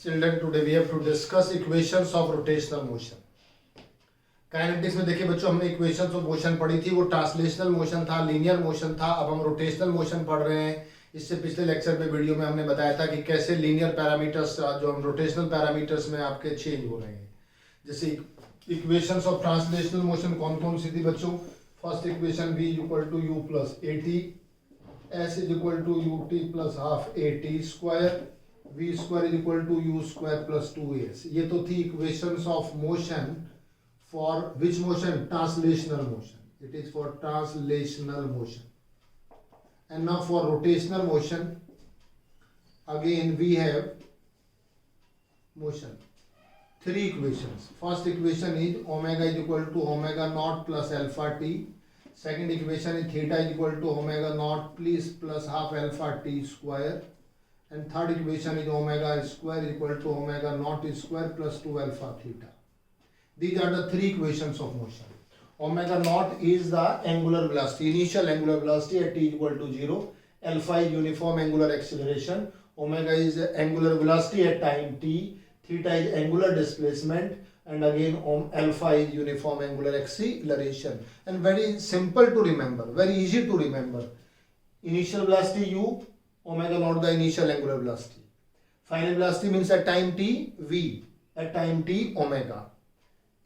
Children, today we have to discuss equations of rotational motion. Kinetics में देखिए बच्चों, हमने इक्वेशंस ऑफ मोशन पढ़ी थी, वो ट्रांसलेशनल मोशन था, लीनियर मोशन था। अब हम रोटेशनल मोशन पढ़ रहे हैं। इससे पिछले लेक्चर में वीडियो में हमने बताया था कि कैसे लीनियर पैरामीटर्स जो हम रोटेशनल पैरामीटर्स में आपके चेंज हो रहे हैं। जैसे इक्वेशंस ऑफ ट्रांसलेशनल मोशन कौन कौन सी थी बच्चों? First equation v equal to u plus a t, s is equal to u t plus half a t square, v square is equal to u square plus two s. ये तो थी equations of motion for which motion? Translational motion. It is for translational motion. And now for rotational motion, again we have motion. Three equations. First equation is omega is equal to omega naught plus alpha t. Second equation is theta is equal to omega naught plus half alpha t square. And third equation is omega square is equal to omega naught square plus 2 alpha theta. These are the three equations of motion. Omega naught is the angular velocity, initial angular velocity at t equal to 0. Alpha is uniform angular acceleration. Omega is angular velocity at time t. Theta is angular displacement. And again alpha is uniform angular acceleration. And very simple to remember, very easy to remember. Initial velocity u, omega naught the initial angular velocity. Final velocity means at time t, v. At time t, omega.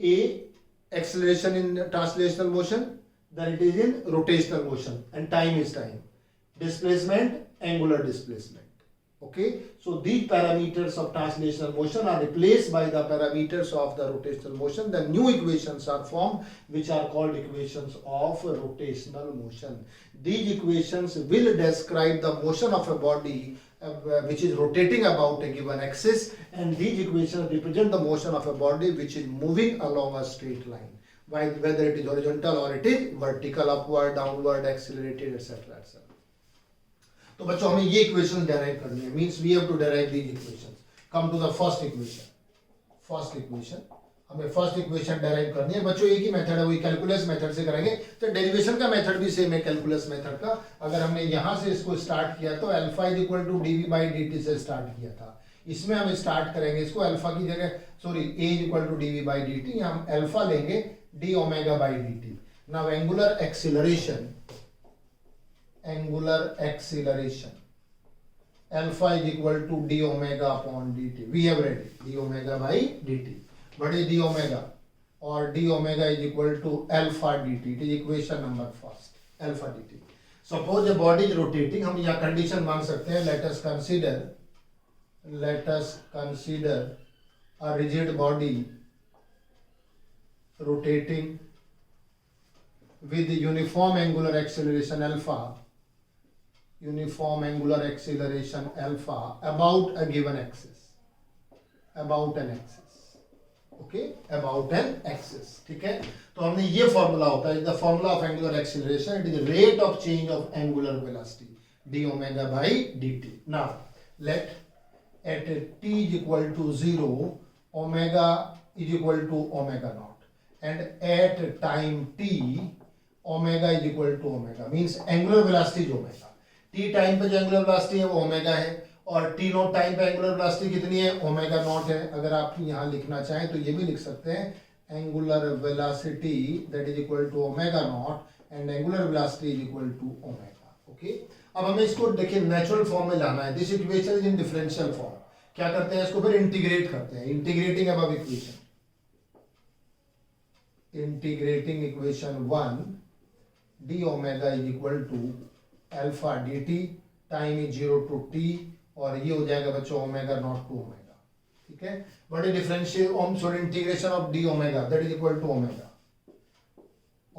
A, acceleration in translational motion, then it is in rotational motion, and time is time. Displacement, angular displacement. Okay, so these parameters of translational motion are replaced by the parameters of the rotational motion. The new equations are formed, which are called equations of rotational motion. These equations will describe the motion of a body which is rotating about a given axis, and these equations represent the motion of a body which is moving along a straight line, whether it is horizontal or it is vertical, upward, downward, accelerated, etc. etc. तो बच्चों हमें ये equation derive करनी है, means we have to derive these equations. Come to the first equation. हमें first equation derive करनी है बच्चों. एक ही मेथड है, वही कैलकुलस मेथड से करेंगे. तो डेरिवेशन का मेथड भी सेम है कैलकुलस मेथड का. अगर हमने यहाँ से इसको स्टार्ट किया तो alpha is equal to d v by d से स्टार्ट किया था. इसमें हम स्टार्ट करेंगे इसको अल्फा की जगह, sorry a is equal to d v by D t, हम अल्फा लेंगे d omega by D t. Now angular acceleration alpha is equal to d omega upon dt. We have read d omega by dt. What is d omega? Or d omega is equal to alpha dt. It is equation number first. Alpha dt. Suppose a body is rotating. हम यहाँ condition मान सकते हैं. Let us consider a rigid body rotating with uniform angular acceleration alpha. Uniform angular acceleration alpha about a given axis. About an axis. Okay? About an axis. ठीक है? तो हमने ये फॉर्मूला होता है, the formula of angular acceleration. It is the rate of change of angular velocity, d omega by dt. Now, let at t is equal to 0, omega is equal to omega naught, and at time t, omega is equal to omega. Means angular velocity is omega. T time पे जो angular velocity है वो omega है, और T not time पे angular velocity कितनी है? Omega naught है. अगर आप यहाँ लिखना चाहें तो ये भी लिख सकते हैं angular velocity that is equal to omega naught and angular velocity is equal to omega. Okay, अब हमें इसको देखिए नेचुरल फॉर्म में लाना है. This equation is in differential form. क्या करते हैं इसको फिर इंटीग्रेट करते हैं. Integrating above equation, integrating equation 1 d omega is equal to alpha d t, time is 0 to T, और ये हो जाएगा बच्चों ओमेगा नॉट टू ओमेगा. ठीक है, but differential sorry integration of D omega that is equal to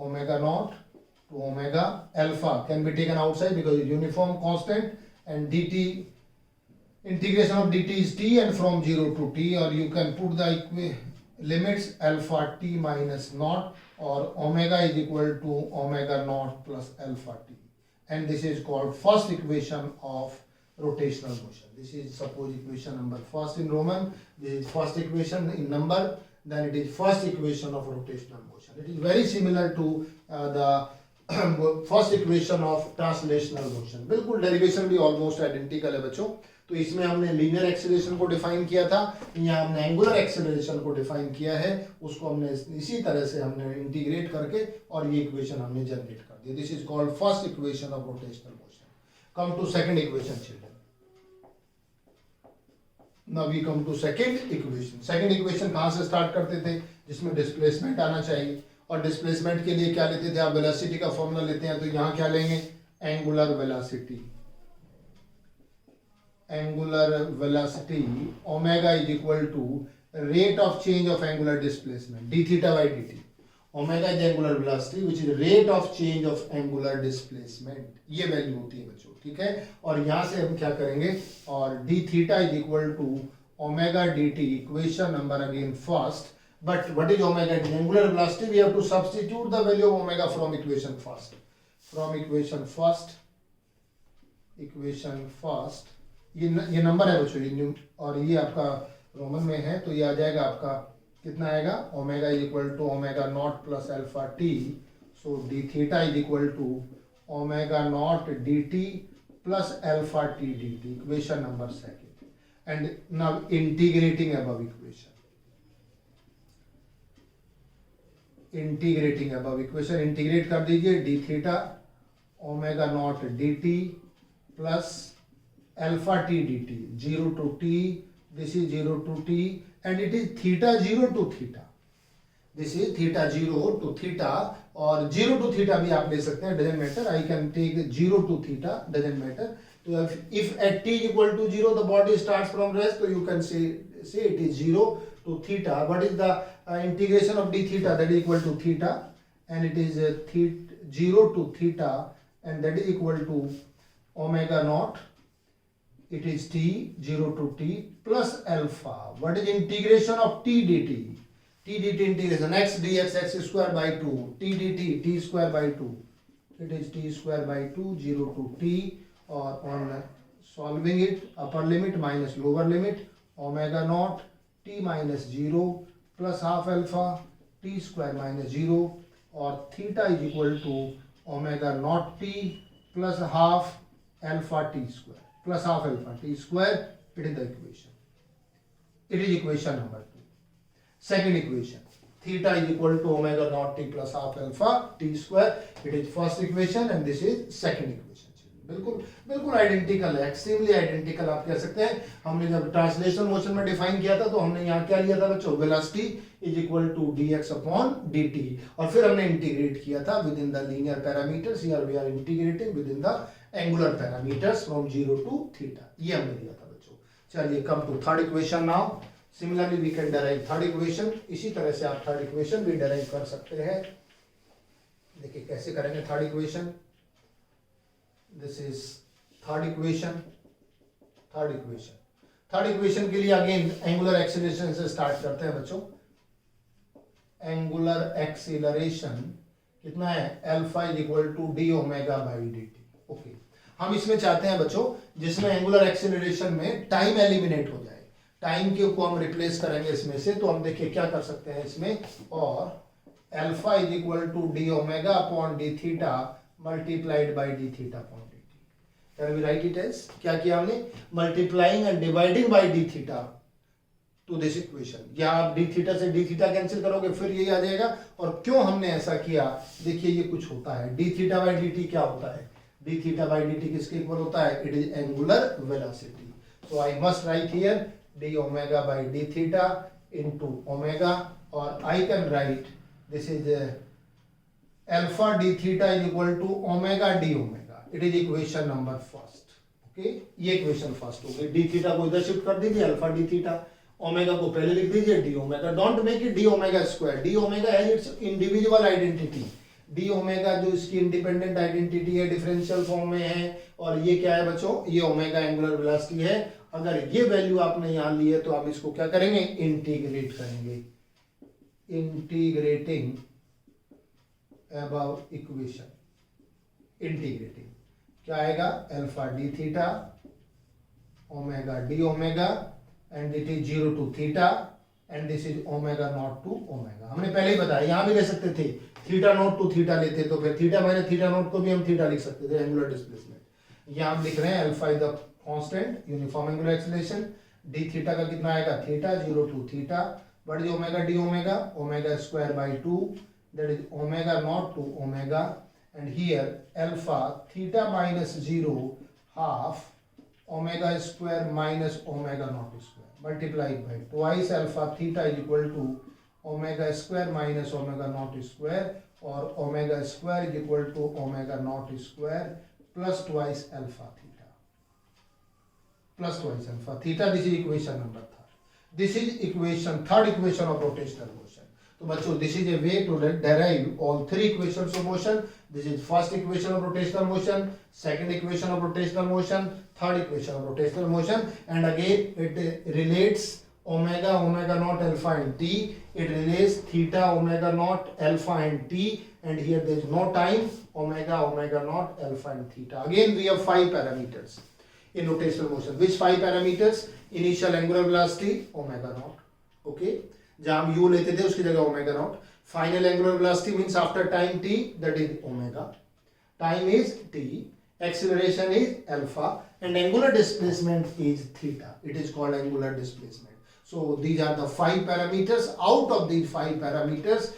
omega not to omega. Alpha can be taken outside because is uniform constant, and D T integration of D T is T and from 0 to T, और you can put the limits alpha T minus not, और omega is equal to omega not plus alpha T. And this is called first equation of rotational motion. This is suppose equation number first in Roman. This is first equation in number. Then it is first equation of rotational motion. It is very similar to the first equation of translational motion, बिल्कुल derivation भी almost identical है बच्चों। तो इसमें हमने linear acceleration को define किया था, यहाँ हमने एंगुलर एक्सेलरेशन को डिफाइन किया है, उसको हमने इसी तरह से हमने इंटीग्रेट करके और ये इक्वेशन हमने जनरेट कर दिया। This is called first equation of rotational motion. Come to second equation children. Now we come to second equation. Second equation कहाँ से स्टार्ट करते थे, जिसमें डिस्प्लेसमेंट आना चाहिए, और डिस्प्लेसमेंट के लिए क्या लेते थे आप, वेलोसिटी का फॉर्मूला लेते हैं, तो यहाँ क्या लेंगे, angular velocity. Angular velocity omega is equal to rate of change of angular displacement d theta by D t. Omega is angular velocity which is rate of change of angular displacement, ये value होती है बच्चों, ठीक है। और यहां से हम क्या करेंगे, और d theta is equal to omega d t, equation number again first, but what is omega d, angular velocity, we have to substitute the value of omega from equation first, ये नंबर है बच्चों, ये और ये आपका Roman में है, तो ये आ जाएगा आपका कितना आएगा, omega is equal to omega not plus alpha t, so d theta is equal to omega naught d t plus alpha t d t, equation number second. And now integrating above equation, integrating above equation, integrate कर दीजिए, d theta omega naught d t plus alpha t d t, 0 to t, this is 0 to t, and it is theta 0 to theta, this is theta 0 to theta, और 0 to theta भी आप ले सकते हैं, doesn't matter, I can take 0 to theta, doesn't matter। तो if at t is equal to 0 the body starts from rest, so you can say it is 0 to theta. What is the integration of d theta, that is equal to theta, and it is 0 to theta, and that is equal to omega naught, it is t 0 to t plus alpha. What is integration of t dt, t dt integration x dx, x square by 2, t dt t square by 2, it is t square by 2, 0 to t, or on solving it, upper limit minus lower limit, omega naught t minus 0 plus half alpha t square minus 0, or theta is equal to omega naught t plus half alpha t square plus half alpha t square. It is the equation. It is equation number 2. Second equation, theta is equal to omega naught t plus half alpha t square. It is first equation and this is second equation. बिल्कुल बिल्कुल identical है, extremely identical आप कह सकते हैं। हमने जब translational motion में डिफाइन किया था तो हमने यहाँ क्या लिया था बच्चों, velocity is equal to dx upon dt, और फिर हमने इंटीग्रेट किया था within the linear parameters, here we are integrating within the angular parameters from 0 to theta, ये हमने लिया था बच्चों। चलिए come to third equation now. Similarly we can derive third equation, इसी तरह से आप थर्ड इक्वेशन भी डिराइव कर सकते हैं। देखिए कैसे करेंगे third equation. This is third equation. Third equation के लिए अगेन एंगुलर एक्सीलरेशन से स्टार्ट करते हैं बच्चों। एंगुलर एक्सीलरेशन कितना है, alpha is equal to d omega by D t. Okay, हम इसमें चाहते हैं बच्चों जिसमें एंगुलर एक्सीलरेशन में टाइम एलिमिनेट हो जाए, टाइम के को हम रिप्लेस करेंगे इसमें से। तो हम देखिए क्या कर सकते हैं इसमें, और alpha is equal to d omega upon d theta multiplied by D theta upon d t. Can we write it as, क्या किया हमने, multiplying and dividing by D theta to this equation. या आप डी थीटा से d theta cancel करोगे फिर यही आ जाएगा। और क्यों हमने ऐसा किया, देखिए ये कुछ होता है, D theta by D T क्या होता है, D theta by D T किसके इक्वल होता है, it is angular velocity. So I must write here D omega by D theta into omega, और I can write this is alpha D theta is equal to omega D omega. It is equation number first. Okay, ये equation first हो गई। D theta को इधर shift कर दीजिए, alpha D theta, omega को पहले लिख दीजिए D omega. Don't make it D omega square, D omega has its individual identity. D omega जो इसकी इंडिपेंडेंट आइडेंटिटी है, डिफरेंशियल फॉर्म में है, और ये क्या है बच्चों, ये ओमेगा एंगुलर वेलोसिटी है। अगर ये वैल्यू आपने यहां ली है तो आप इसको क्या करेंगे, इंटीग्रेट करेंगे। इंटीग्रेटिंग अबव इक्वेशन, इंटीग्रेटिंग क्या आएगा, alpha D theta omega D omega and it is 0 to theta and this is omega not to omega. हमने पहले ही बताया, यहां भी ले सकते थे थीटा नोट टू थीटा लेते तो फिर थीटा माइनस थीटा नोट को भी हम थीटा लिख सकते थे, एंगुलर डिस्प्लेसमेंट। यहाँ हम लिख रहे हैं alpha is the constant uniform angular acceleration, D theta का कितना आएगा थीटा 0 टू थीटा, बट जो omega D omega, omega square by 2 that is omega not to omega, and here alpha theta minus 0 half omega square minus omega not square multiplied by twice alpha theta is equal to omega square minus omega not square, और omega square is equal to omega not square plus twice alpha theta, plus twice alpha theta. This is equation number 3, this is equation third equation of rotational motion. तो बच्चों this is a way to derive all three equations of motion. This is first equation of rotational motion, second equation of rotational motion, third equation of rotational motion, and again it relates omega, omega naught, alpha and t. It relates theta, omega naught, alpha and t, and here there is no time, omega, omega naught, alpha and theta. Again we have 5 parameters in rotational motion. Which 5 parameters? Initial angular velocity omega naught, okay, जहां हम u लेते थे उसकी जगह omega naught. Final angular velocity means after time t, that is omega, time is t, acceleration is alpha, and angular displacement is theta. It is called angular displacement. So these are the 5 parameters. Out of these 5 parameters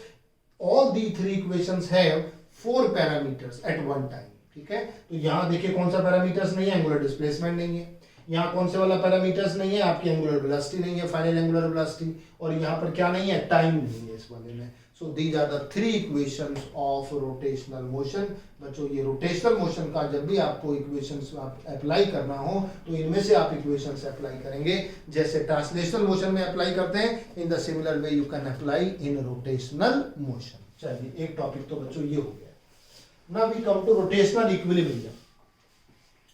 all the 3 equations have 4 parameters at one time, ठीक है। तो यहां देखिए कौन सा parameters नहीं है, angular displacement नहीं है, यहाँ कौन से वाला पैरामीटर्स नहीं है, आपकी एंगुलर वेलोसिटी नहीं है, फाइनल एंगुलर वेलोसिटी, और यहाँ पर क्या नहीं है, टाइम नहीं है इस वाले में। So these are the 3 equations of rotational motion. बच्चों ये रोटेशनल मोशन का जब भी आपको इक्वेशंस आप अप्लाई करना हो तो इनमें से आप इक्वेशंस अप्लाई करेंगे, जैसे ट्रांसलेशनल मोशन में अप्लाई करते हैं, in the similar way you can apply in rotational motion. चलिए एक टॉपिक तो बच्चों ये हो गया। Now we come to rotational equilibrium.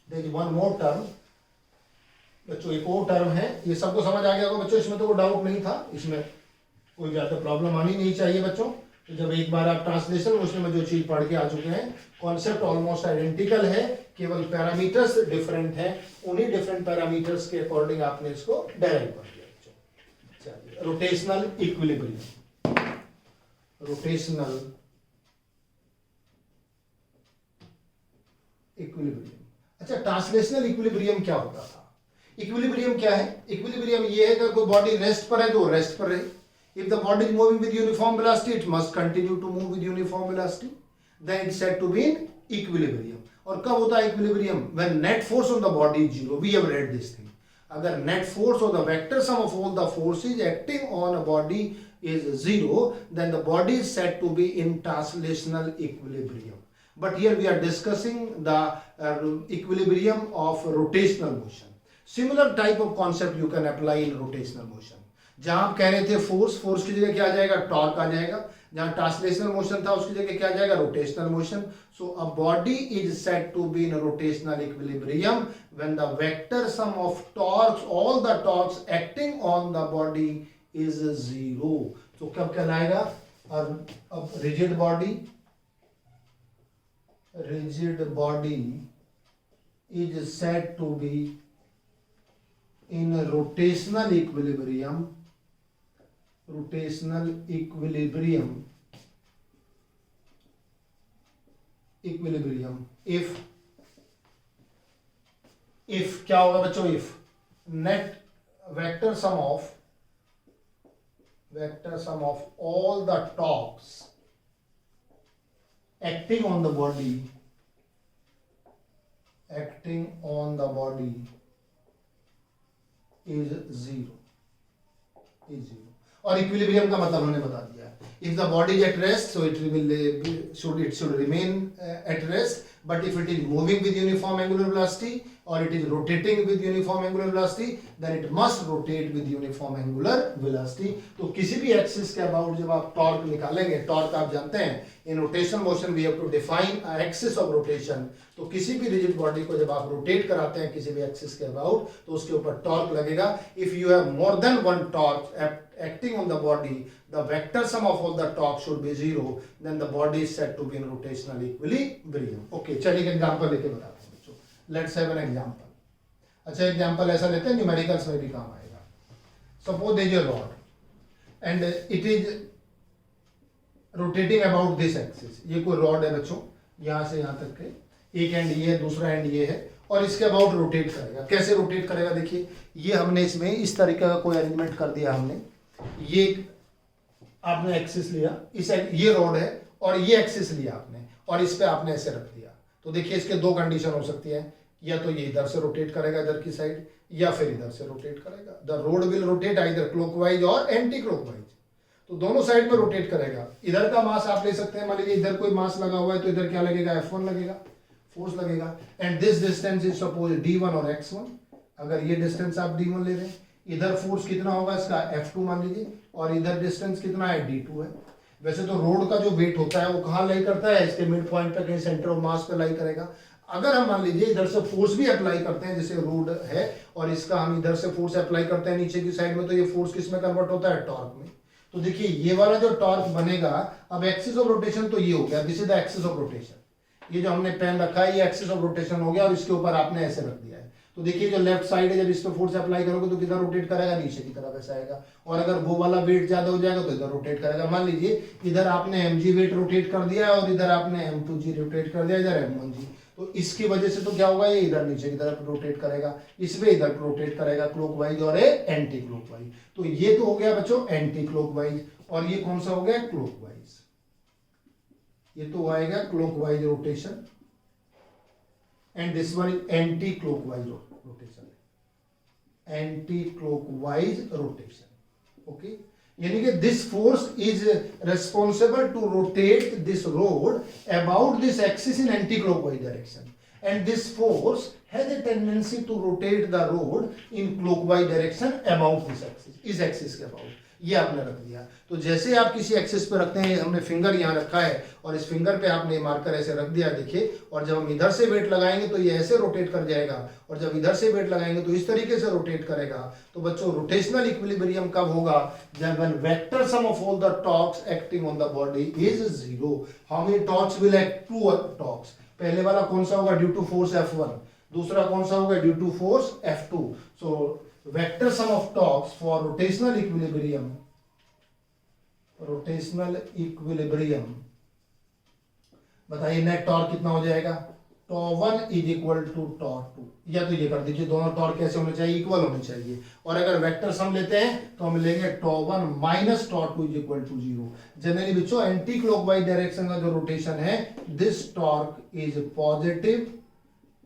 There is one more term बच्चों, एक और टर्म है, ये सबको समझ आ गया होगा बच्चों, इसमें तो कोई डाउट नहीं था, इसमें कोई ज्यादा प्रॉब्लम आनी नहीं चाहिए बच्चों। तो जब एक बार आप ट्रांसलेशन मोशन में जो चीज पढ़ के आ चुके हैं, कॉन्सेप्ट ऑलमोस्ट आइडेंटिकल है, केवल पैरामीटर्स डिफरेंट है, उन्हीं डिफरेंट पैरामीटर्स के अकॉर्डिंग आपने इसको डेराइव कर दिया बच्चों। चलिए रोटेशनल इक्विलिब्रियम, रोटेशनल इक्विलिब्रियम। अच्छा, ट्रांसलेशनल इक्विलिब्रियम क्या होता था? इक्विलिब्रियम क्या है? इक्विलिब्रियम ये है कि कोई बॉडी रेस्ट पर है तो रेस्ट पर रहे। If the body is moving with uniform velocity it must continue to move with uniform velocity, then it's said to be in equilibrium. और कब होता है equilibrium? When net force on the body is zero. We have read this thing. अगर net force और the vector sum of all the forces acting on a body is 0, then the body is said to be in translational equilibrium. But here we are discussing the equilibrium of rotational motion. Similar type of concept you can apply in rotational motion. जहां आप कह रहे थे force, force की जगह क्या आ जाएगा? Torque आ जाएगा। जहां ट्रांसलेशनल मोशन था उसकी जगह क्या आ जाएगा? Rotational motion. So a body is said to be in a rotational equilibrium when the vector sum of torques, all the torques acting on the body is 0. तो कब कहलाएगा? अब rigid body is said to be in a rotational equilibrium if क्या होगा बच्चों? if net vector sum of all the torques acting on the body is 0. और equilibrium का मतलब हमने बता दिया। If the body is at rest, so it should remain at rest. But if it is moving with uniform angular velocity or it is rotating with uniform angular velocity, then it must rotate with uniform angular velocity. तो किसी भी axis के about जब आप torque निकालेंगे, torque आप जानते हैं, in rotational motion we have to define an axis of rotation. तो किसी भी रिजिड बॉडी को जब आप रोटेट कराते हैं किसी भी एक्सिस के अबाउट, तो उसके ऊपर टॉर्क लगेगा। If you have more than one torque acting on the body, the vector sum of all the torque should be 0, then the body is said to be in rotational equilibrium. Okay, चलिए example लेके बताते हैं बच्चों। Let's have an example. अच्छा, example ऐसा लेते हैं numericals में भी काम आएगा। Suppose there is a rod and it is rotating about this axis. ये कोई रॉड है बच्चों, यहाँ से यहाँ तक के, एक एंड ये है, दूसरा एंड ये है, और इसके अबाउट रोटेट करेगा। कैसे रोटेट करेगा, देखिए ये हमने इसमें इस तरीके का कोई अरेंजमेंट कर दिया हमने। ये आपने एक्सिस लिया, इस ये रॉड है और ये एक्सिस लिया आपने, और इस पे आपने ऐसे रख दिया। तो देखिए इसके दो कंडीशन हो सकती है, या तो ये इधर से रोटेट करेगा इधर की साइड, या फिर इधर से रोटेट करेगा। The road will rotate either clockwise और एंटी क्लॉकवाइज, तो दोनों साइड में रोटेट करेगा। इधर का मास आप ले सकते हैं, मान लीजिए इधर कोई मास लगा हुआ है तो इधर क्या लगेगा, F1 लगेगा, फोर्स लगेगा। And this distance is suppose D1 और X1। अगर ये डिस्टेंस आप D1 ले रहे हैं, इधर फोर्स कितना होगा इसका F2 मान लीजिए, और इधर डिस्टेंस कितना है D2 है। वैसे तो रोड का जो वेट होता है वो कहाँ लाई करता है, इसके मिड पॉइंट पे कहीं सेंटर ऑफ मास पे लाई करेगा। अगर हम मान लीजिए इधर से फोर्स भी अप्लाई करते हैं, जैसे रोड है और इसका हम इधर से फोर्स अप्लाई करते हैं नीचे की साइड में, तो ये फोर्स किस में कन्वर्ट होता है, टॉर्क में। तो देखिए ये वाला जो टॉर्क बनेगा, अब एक्सिस ऑफ रोटेशन तो ये हो गया, this is the axis of rotation. ये जो हमने पेन रखा है ये एक्सिस ऑफ रोटेशन हो गया, और इसके ऊपर आपने ऐसे रख दिया है। तो देखिए जो लेफ्ट साइड है, जब इस पर फोर्स अप्लाई करोगे तो किधर रोटेट करेगा, नीचे की तरफ ऐसा आएगा। और अगर वो वाला वेट ज्यादा हो जाएगा तो इधर रोटेट करेगा। मान लीजिए इधर आपने mg वेट रोटेट कर दिया और इधर आपने m2g रोटेट कर दिया, इधर m1g, तो इसकी वजह से तो क्या होगा, ये इधर नीचे की तरफ रोटेट करेगा, इसमें इधर रोटेट करेगा क्लॉकवाइज और एंटी क्लॉकवाइज। तो ये तो हो गया बच्चों एंटी क्लॉकवाइज, और ये कौन सा हो गया, क्लॉकवाइज। ये तो आएगा clockwise rotation, and this one is anti clockwise rotation, anti clockwise rotation. Okay, यानी कि this force is responsible to rotate this rod about this axis in anti clockwise direction, and this force has a tendency to rotate the road in clockwise direction about this axis, इस axis के about. ये आपने रख दिया। तो जैसे आप किसी एक्सिस पे रखते हैं, हमने फिंगर यहाँ रखा है और इस फिंगर पे आपने मार्कर ऐसे रख दिया, देखिए, और जब हम इधर से वेट लगाएंगे तो ये ऐसे रोटेट कर जाएगा, और जब इधर से वेट लगाएंगे तो इस तरीके से रोटेट करेगा। तो बच्चों रोटेशनल इक्विलिब्रियम कब होगा, जब when vector sum of all the torques acting on the body is zero. How many torques will act, two torques. पहले वाला कौन सा होगा, ड्यू टू फोर्स F1, दूसरा कौन सा होगा, due to force F2। So vector sum of torques for rotational equilibrium, rotational equilibrium, बताइए नेट टॉर्क कितना हो जाएगा, τ1 इज इक्वल टू τ2। या तो ये कर दीजिए, दोनों टॉर्क कैसे होने चाहिए, इक्वल होने चाहिए। और अगर वेक्टर सम लेते हैं तो हम लेंगे τ1 minus τ2 is equal to 0। Generally बच्चों एंटी क्लॉकवाइज डायरेक्शन का जो रोटेशन है, this torque is positive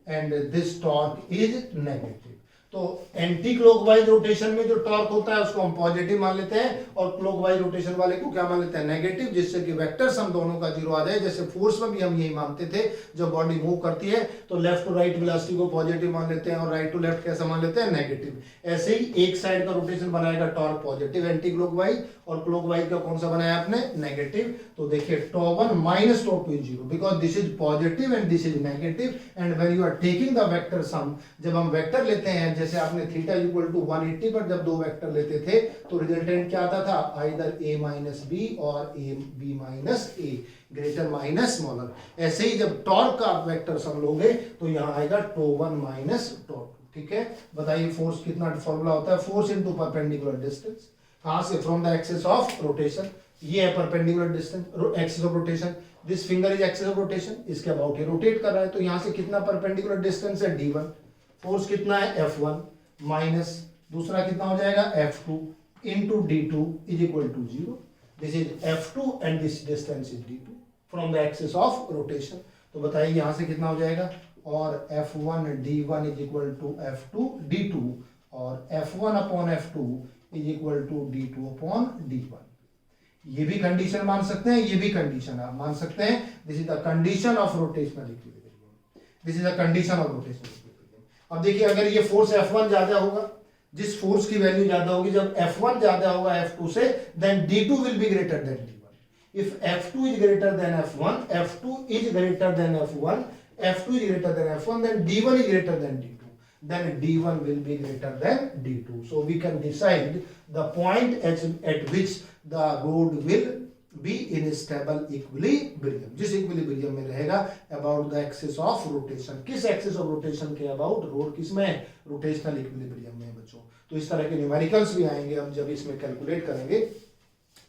and this torque is negative. तो एंटी क्लॉकवाइज रोटेशन में जो टॉर्क होता है उसको हम पॉजिटिव मान लेते हैं, और क्लॉकवाइज रोटेशन वाले को क्या मान लेते हैं, नेगेटिव, जिससे कि वेक्टर सम दोनों का जीरो आ जाए। जैसे फोर्स में भी हम यही मानते थे, जब बॉडी मूव करती है तो लेफ्ट टू राइट वेलोसिटी को पॉजिटिव मान लेते हैं और राइट टू लेफ्ट कैसा मान लेते हैं, नेगेटिव। ऐसे ही एक साइड का रोटेशन बनाएगा टॉर्क पॉजिटिव एंटी क्लॉकवाइज, और क्लॉकवाइज का कौन सा बनाया आपने, नेगेटिव। तो देखिए τ1 minus τ2 is zero, because this is positive and this is negative. And when you are taking the vector sum, जब हम वेक्टर लेते हैं, जैसे आपने थीटा इक्वल टू 180 पर जब दो वेक्टर लेते थे तो रिजल्टेंट क्या आता था, आइदर a माइनस बी और a b minus a, greater minus smaller. ऐसे ही जब टॉर्क का आप वेक्टर सम लोगे तो यहाँ आएगा τ1 माइनस τ2। ठीक है, बताइए फोर्स कितना फॉर्मूला होता है, फोर्स इनटू परपेंडिकुलर डिस्टेंस। कहां से, from the axis of rotation. ये है perpendicular distance, axis of rotation, this finger is axis of rotation, इसके अबाउट ये रोटेट कर रहा है। तो यहां से कितना परपेंडिकुलर डिस्टेंस है, d1, फोर्स कितना है F1, माइनस दूसरा कितना हो जाएगा F2 into D2 is equal to 0. This is F2 and this distance is D2 from the axis of rotation. तो बताइए यहाँ से कितना हो जाएगा, और F1 D1 is equal to F2 D2, और F1 upon F2 is equal to D2 upon D1. ये भी कंडीशन मान सकते हैं, ये भी कंडीशन आप मान सकते हैं। This is the condition of rotational equilibrium, this is the condition of rotational equilibrium. अब देखिए अगर ये फोर्स F1 ज्यादा होगा, जिस फोर्स की वैल्यू ज्यादा होगी, जब F1 ज्यादा होगा F2 से, then D2 will be greater than D1. If F2 is greater than F1, F2 is greater than F1, F2 is greater than F1, then D1 is greater than D2. Then D1 will be greater than D2. So we can decide the point at which the road will be in stable equilibrium, जिस equilibrium में रहेगा about the axis of rotation. किस axis of rotation के about, road किस में, rotational equilibrium में बच्चों। तो इस तरह के न्यूमेरिकल्स भी आएंगे हम जब इसमें कैलकुलेट करेंगे।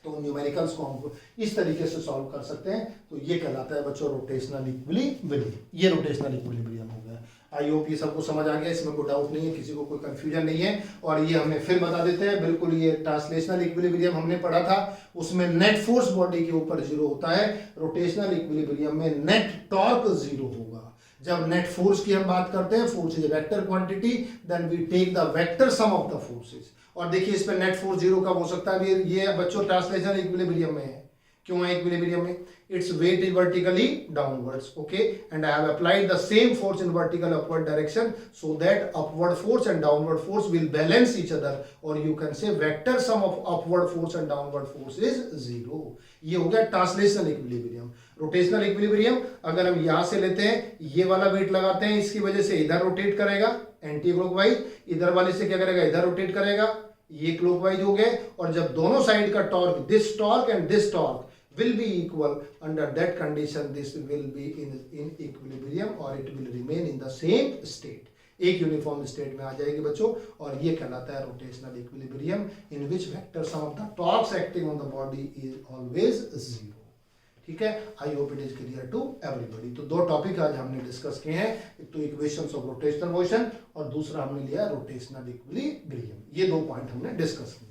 तो न्यूमेरिकल्स को हम इस तरीके से सॉल्व कर सकते हैं। तो ये कहलाता है बच्चों रोटेशनल इक्विलिब्रियम। ये रोटेशनल इक्विलिब्रियम हो गया। आई होप ये सबको समझ आ गया, इसमें कोई डाउट नहीं है, किसी को कोई कंफ्यूजन नहीं है। और ये हमें फिर बता देते हैं, बिल्कुल ये ट्रांसलेशनल इक्विलिब्रियम हमने पढ़ा था, उसमें नेट फोर्स बॉडी के ऊपर जीरो होता है। रोटेशनल इक्विलिब्रियम में नेट टॉर्क जीरो होगा। जब नेट फोर्स की हम बात करते हैं, force is vector quantity, then we take the vector sum of the forces. और देखिए इसमें नेट फोर्स जीरो कब हो सकता है, ये बच्चों ट्रांसलेशनल इक्विलिब्रियम में है। क्यों है इक्विलिब्रियम में? its weight is vertically downwards, okay, and I have applied the same force in vertical upward direction, so that upward force and downward force will balance each other, or you can say vector sum of upward force and downward force is zero. ये हो गया translational equilibrium. Rotational equilibrium अगर हम यहां से लेते हैं, ये वाला वेट लगाते हैं, इसकी वजह से इधर रोटेट करेगा एंटी क्लॉकवाइज, इधर वाले से क्या करेगा, इधर रोटेट करेगा, ये क्लॉकवाइज हो गए। और जब दोनों साइड का torque, this torque and this torque will be equal, under that condition this will be in equilibrium or it will remain in the same state, एक यूनिफॉर्म स्टेट में आ जाएगी बच्चों। और ये कहलाता है rotational equilibrium, in which vector sum of the torques acting on the body is always zero. ठीक है, I hope it is clear to everybody. तो दो टॉपिक आज हमने डिस्कस किए हैं, एक तो इक्वेशंस ऑफ रोटेशनल मोशन और दूसरा हमने लिया रोटेशनल इक्विलिब्रियम। ये दो पॉइंट हमने डिस्कस किए।